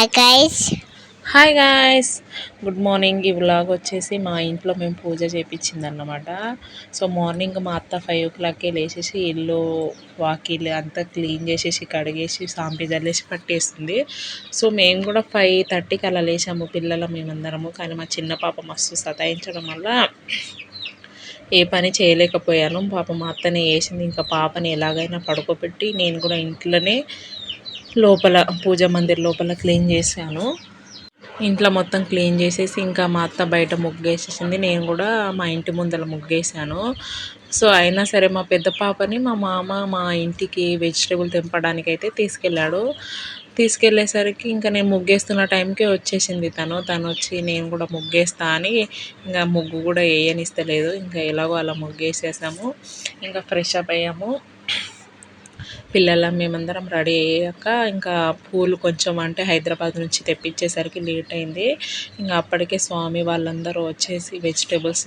Hi guys. Hi guys, good morning. ఈ vlog వచ్చేసి మా ఇంట్లో మేము పూజ చేయించిందన్నమాట. సో మార్నింగ్ మా అత్త 5 o'clockకే లేచేసి ఇల్లు వాకిలి అంతా క్లీన్ చేసేసి కడిగేసి సాంపి జల్లేసి పట్టేస్తుంది. సో మేము కూడా 5:30కి అలా లేచాము పిల్లలు మేమందరము. కానీ మా చిన్న పాప మస్తు సతాయించడం వల్ల ఏ పని చేయలేకపోయాను. పాప మా అత్తనే వేసింది. ఇంకా పాపని ఎలాగైనా పడుకోబెట్టి నేను కూడా ఇంట్లోనే లోపల పూజా మందిర్ లోపల క్లీన్ చేశాను. ఇంట్లో మొత్తం క్లీన్ చేసేసి ఇంకా మా అత్త బయట ముగ్గేసేసింది. నేను కూడా మా ఇంటి ముందర ముగ్గేసాను. సో అయినా సరే మా పెద్ద పాపని మా మామ మా ఇంటికి వెజిటేబుల్ తెంపడానికి అయితే తీసుకెళ్ళాడు. తీసుకెళ్ళేసరికి ఇంకా నేను ముగ్గేస్తున్న టైంకే వచ్చేసింది తను వచ్చి నేను కూడా ముగ్గేస్తా అని ఇంకా ముగ్గు కూడా వేయనిస్తలేదు. ఇంకా ఎలాగో అలా ముగ్గేసేసాము. ఇంకా ఫ్రెష్ అప్ అయ్యాము. మేమందరం రెడీ అయ్యాక ఇంకా పూలు కొంచెం అంటే హైదరాబాద్ నుంచి తెప్పించేసరికి లేట్ అయింది. ఇంకా అప్పటికే స్వామి వాళ్ళందరూ వచ్చేసి వెజిటేబుల్స్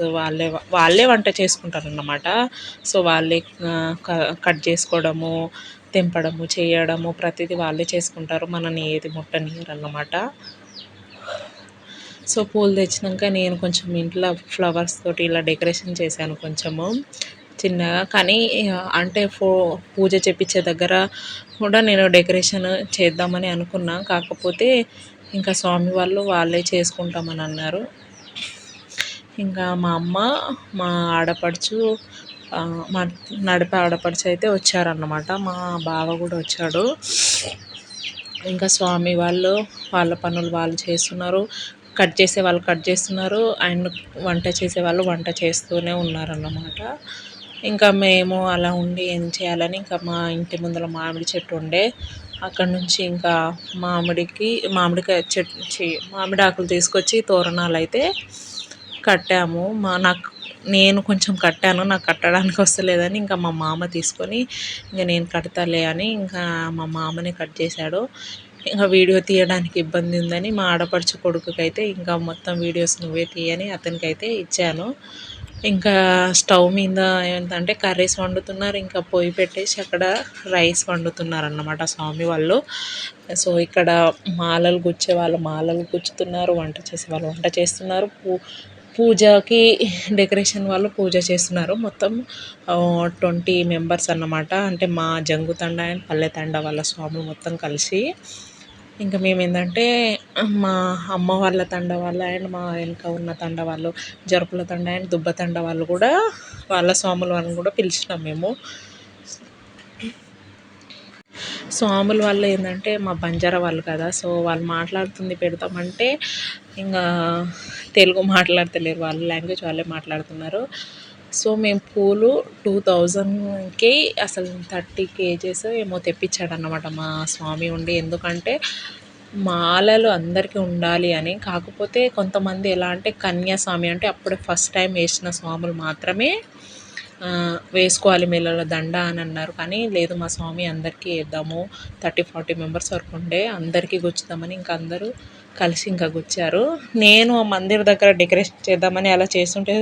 వాళ్ళే వంట చేసుకుంటారన్నమాట. సో వాళ్ళే కట్ చేసుకోవడము, తెంపడము, చేయడము ప్రతిదీ వాళ్ళే చేసుకుంటారు. మనని ఏది ముట్టనియరు అన్నమాట. సో పూలు తెచ్చినాక నేను కొంచెం ఇంట్లో ఫ్లవర్స్ తోటి ఇలా డెకరేషన్ చేశాను కొంచెము చిన్నగా. కానీ అంటే పూజ చేపించే దగ్గర కూడా నేను డెకరేషన్ చేద్దామని అనుకున్నా. కాకపోతే ఇంకా స్వామి వాళ్ళే చేసుకుంటామని అన్నారు. ఇంకా మా అమ్మ, మా ఆడపడుచు, మా నడిపే ఆడపడుచు అయితే వచ్చారన్నమాట. మా బావ కూడా వచ్చాడు. ఇంకా స్వామి వాళ్ళ పనులు వాళ్ళు చేస్తున్నారు. కట్ చేసే వాళ్ళు కట్ చేస్తున్నారు అండ్ వంట చేసే వాళ్ళు వంట చేస్తూనే ఉన్నారన్నమాట. ఇంకా మేము అలా ఉండి ఏం చేయాలని ఇంకా మా ఇంటి ముందర మామిడి చెట్టు ఉండే అక్కడ నుంచి ఇంకా మామిడికాయ చెట్టు మామిడి ఆకులు తీసుకొచ్చి తోరణాలు అయితే కట్టాము. నేను కొంచెం కట్టాను, నాకు కట్టడానికి వస్తలేదని ఇంకా మా మామ తీసుకొని ఇంకా నేను కడతాలే అని ఇంకా మా మామనే కట్ చేశాడు. ఇంకా వీడియో తీయడానికి ఇబ్బంది ఉందని మా ఆడపడుచు కొడుకుకైతే ఇంకా మొత్తం వీడియోస్ నువ్వే తీయని అతనికైతే ఇచ్చాను. ఇంకా స్టవ్ మీద ఏంటంటే కర్రీస్ వండుతున్నారు. ఇంకా పొయ్యి పెట్టేసి అక్కడ రైస్ వండుతున్నారు అన్నమాట స్వామి వాళ్ళు. సో ఇక్కడ మాలలు గుచ్చే వాళ్ళు మాలలు గుచ్చుతున్నారు, వంట చేసే వాళ్ళు వంట చేస్తున్నారు, పూజకి డెకరేషన్ వాళ్ళు పూజ చేస్తున్నారు. మొత్తం 20 మెంబర్స్ అన్నమాట. అంటే మా జంగు తండ అండ్ పల్లె తండ వాళ్ళ స్వాములు మొత్తం కలిసి ఇంకా మేమేంటంటే మా అమ్మ వాళ్ళ తండ వాళ్ళు అండ్ మా వెనక ఉన్న తండ వాళ్ళు, జరుపుల తండ అండ్ దుబ్బ తండ వాళ్ళు కూడా వాళ్ళ స్వాముల వాళ్ళని కూడా పిలిచినాం మేము. స్వాముల వాళ్ళు ఏంటంటే మా బంజారా వాళ్ళు కదా. సో వాళ్ళు మాట్లాడుతుంది పెడతామంటే ఇంకా తెలుగు మాట్లాడతలేరు, వాళ్ళ లాంగ్వేజ్ వాళ్ళే మాట్లాడుతున్నారు. సో మేము పూలు 2000కి అసలు 30 kgs ఏమో తెప్పించాడన్నమాట మా స్వామి ఉండి. ఎందుకంటే మాలలు అందరికీ ఉండాలి అని. కాకపోతే కొంతమంది ఎలా అంటే కన్యాస్వామి అంటే అప్పుడే ఫస్ట్ టైం వేసిన స్వాములు మాత్రమే వేసుకోవాలి మెల్లలో దండ అని అన్నారు. కానీ లేదు, మా స్వామి అందరికీ వేద్దాము, 30-40 మెంబర్స్ వరకు ఉండే అందరికీ గుచ్చుదామని ఇంకా అందరూ కలిసి ఇంకా గుచ్చారు. నేను మందిర్ దగ్గర డెకరేషన్ చేద్దామని అలా చేస్తుంటే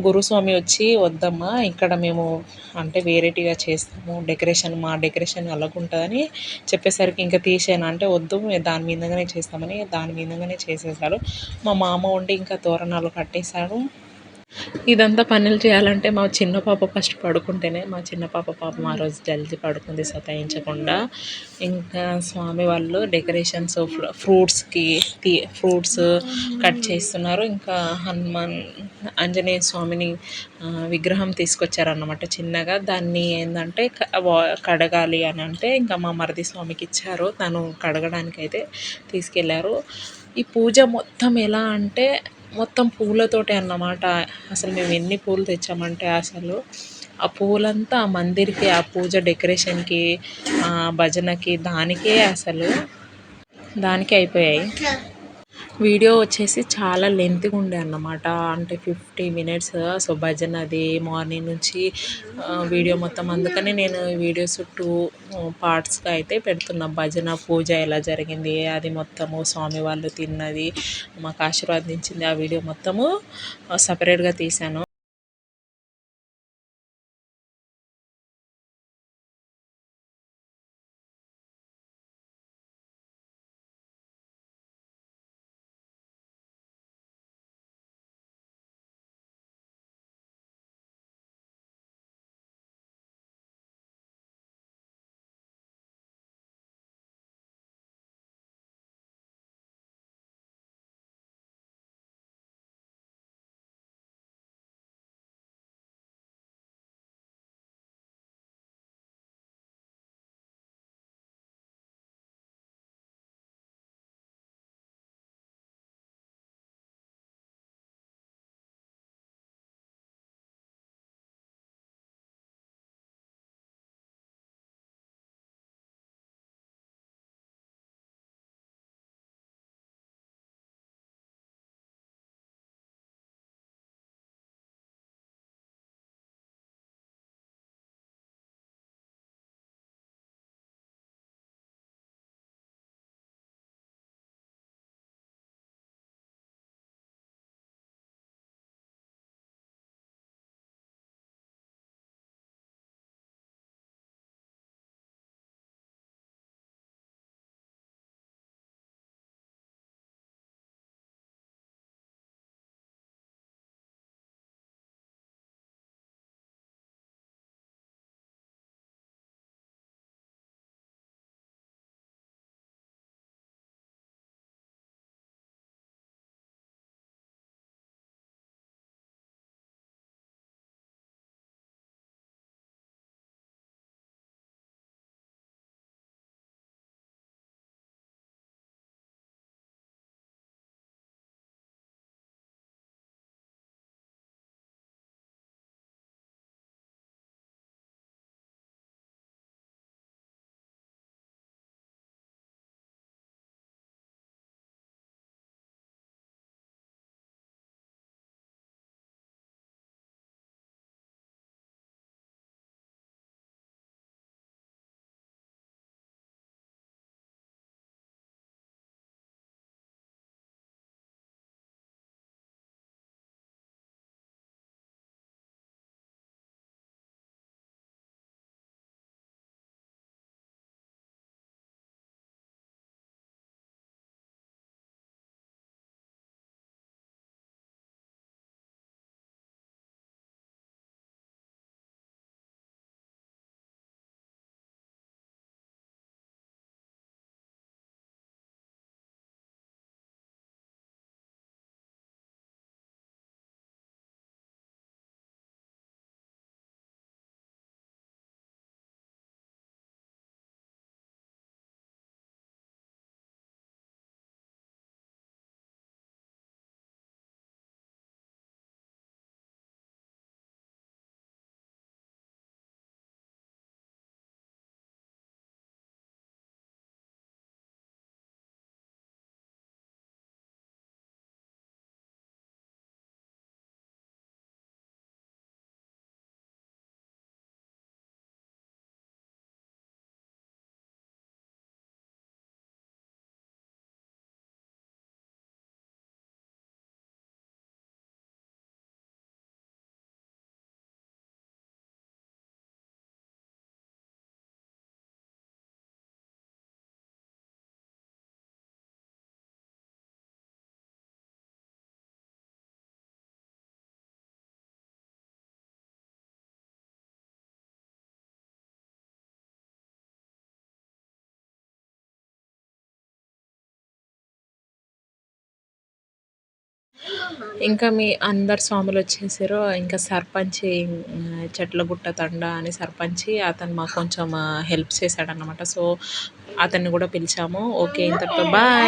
గురుస్వామి వచ్చి వద్దమ్మా ఇక్కడ మేము అంటే వేరేటిగా చేస్తాము డెకరేషన్, మా డెకరేషన్ అలాగుంటుందని చెప్పేసరికి ఇంకా తీసాను. అంటే వద్దు దాని మీదగానే చేస్తామని దాని మీదగానే చేసేసాడు. మా మామ ఉండి ఇంకా తోరణాలు కట్టేశాడు. ఇదంతా పనులు చేయాలంటే మా చిన్న పాప ఫస్ట్ పడుకుంటేనే, మా చిన్న పాపం ఆ రోజు జల్దీ పడుకుంది సతాయించకుండా. ఇంకా స్వామి వాళ్ళు డెకరేషన్స్ ఫ్రూట్స్ కట్ చేస్తున్నారు. ఇంకా ఆంజనేయ స్వామిని విగ్రహం తీసుకొచ్చారన్నమాట చిన్నగా. దాన్ని ఏంటంటే కడగాలి అని అంటే ఇంకా మా మరిది స్వామికి ఇచ్చారు, తను కడగడానికి అయితే తీసుకెళ్లారు. ఈ పూజ మొత్తం ఎలా అంటే మొత్తం పూలతోటే అన్నమాట. అసలు మేము ఎన్ని పూలు తెచ్చామంటే అసలు ఆ పూలంతా ఆ మందిర్కి, ఆ పూజ డెకరేషన్కి, భజనకి దానికే అయిపోయాయి. వీడియో వచ్చేసి చాలా లెంత్గా ఉండే అన్నమాట. అంటే 50 minutes. సో భజనది మార్నింగ్ నుంచి వీడియో మొత్తం. అందుకని నేను వీడియోస్ 2 పార్ట్స్గా అయితే పెడుతున్నా. భజన పూజ ఎలా జరిగింది అది మొత్తము, స్వామి వాళ్ళు తిన్నది, మాకు ఆశీర్వాదించింది, ఆ వీడియో మొత్తము సపరేట్గా తీశాను. ఇంకా మీ అందరు స్వాములు వచ్చేసారు. ఇంకా సర్పంచి చెట్లగుట్ట తండ అని సర్పంచి అతను మాకు కొంచెం హెల్ప్ చేశాడనమాట. సో అతన్ని కూడా పిలిచాము. ఓకే ఇంతటితో బాయ్.